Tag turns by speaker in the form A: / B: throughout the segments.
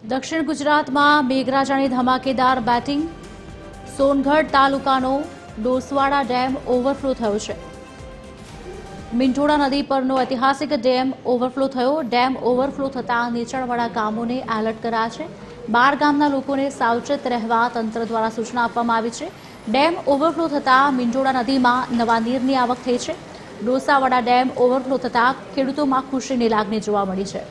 A: દક્ષિણ ગુજરાતમાં મેઘરાજાની ધમાકેદાર બેટિંગ। સોનગઢ તાલુકાનો ડોસવાડા ડેમ ઓવરફ્લો થયો છે। મીંઢોળા નદી પરનો ઐતિહાસિક ડેમ ઓવરફ્લો થયો। ડેમ ઓવરફ્લો થતાં નીચાણવાળા ગામોને એલર્ટ કરાયા છે। 12 ગામના લોકોને સાવચેત રહેવા તંત્ર દ્વારા સૂચના આપવામાં આવી છે। ડેમ ઓવરફ્લો થતાં મીંઢોળા નદીમાં નવા નીરની આવક થઈ છે। ડોસાવાડા ડેમ ઓવરફ્લો થતાં ખેડૂતોમાં ખુશીની લાગણી જોવા મળી છે।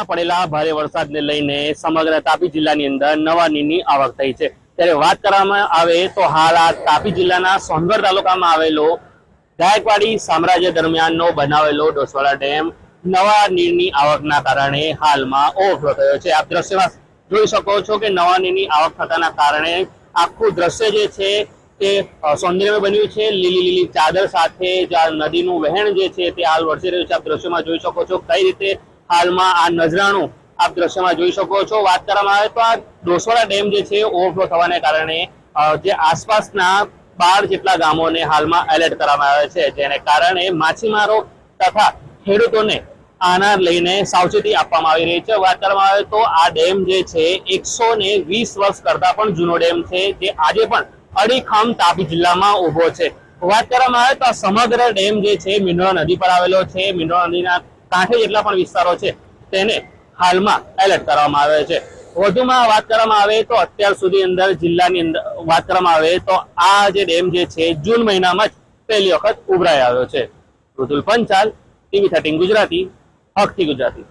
B: પડેલા ભારે વરસાદને લઈને સમગ્ર તાપી જિલ્લાની અંદર નવા નીરની આવક થઈ છે। ત્યારે વાત કરવામાં આવે તો હાલ આ તાપી જિલ્લાના સોનગઢ તાલુકામાં આવેલો ગાયકવાડી સામ્રાજ્ય દરમિયાનનો બનાવેલો ડોસવાડા ડેમ નવા નીરની આવકના કારણે હાલમાં ઓવરફ્લો થયો છે। આપ દ્રશ્યમાં જોઈ શકો છો કે નવા નીરની આવક થતાના કારણે આખું દ્રશ્ય જે છે તે સૌંદર્યમય બન્યું છે। લીલી લીલી ચાદર સાથે નદીનું વહેણ જે છે તે હાલ વરસી રહ્યું છે। આપ દ્રશ્યમાં જોઈ શકો છો કઈ રીતે હાલમાં આ નજરાણું આપ દ્રશ્યમાં જોઈ શકો છો। વાત કરવામાં આવે તો આ ડોસવાડા ડેમ જે છે ઓવરફ્લો થવાને કારણે જે આસપાસના 12 જેટલા ગામોને હાલમાં એલર્ટ કરવામાં આવે છે, જેને કારણે માછીમારો તથા ખેડૂતોને આના લઈને સાવચેતી આપવામાં આવી રહી છે। વાત કરવામાં આવે તો આ ડેમ જે છે 120 વર્ષ કરતા પણ જૂનો ડેમ છે, જે આજે પણ અડીખમ તાપી જિલ્લામાં ઉભો છે। વાત કરવામાં આવે તો આ સમગ્ર ડેમ જે છે મીંઢોળા નદી પર આવેલો છે। મીંઢોળા નદીના કાંઠે જેટલા પણ વિસ્તારો છે તેને હાલમાં એલર્ટ કરવામાં આવે છે। વધુમાં વાત કરવામાં આવે તો અત્યાર સુધી અંદર જિલ્લાની અંદર વાત કરવામાં આવે તો આ જે ડેમ જે છે જૂન મહિનામાં જ પહેલી વખત ઉભરાઈ આવ્યો છે। ઋતુલ પંચાલ, TV13 ગુજરાતી, હકથી ગુજરાતી।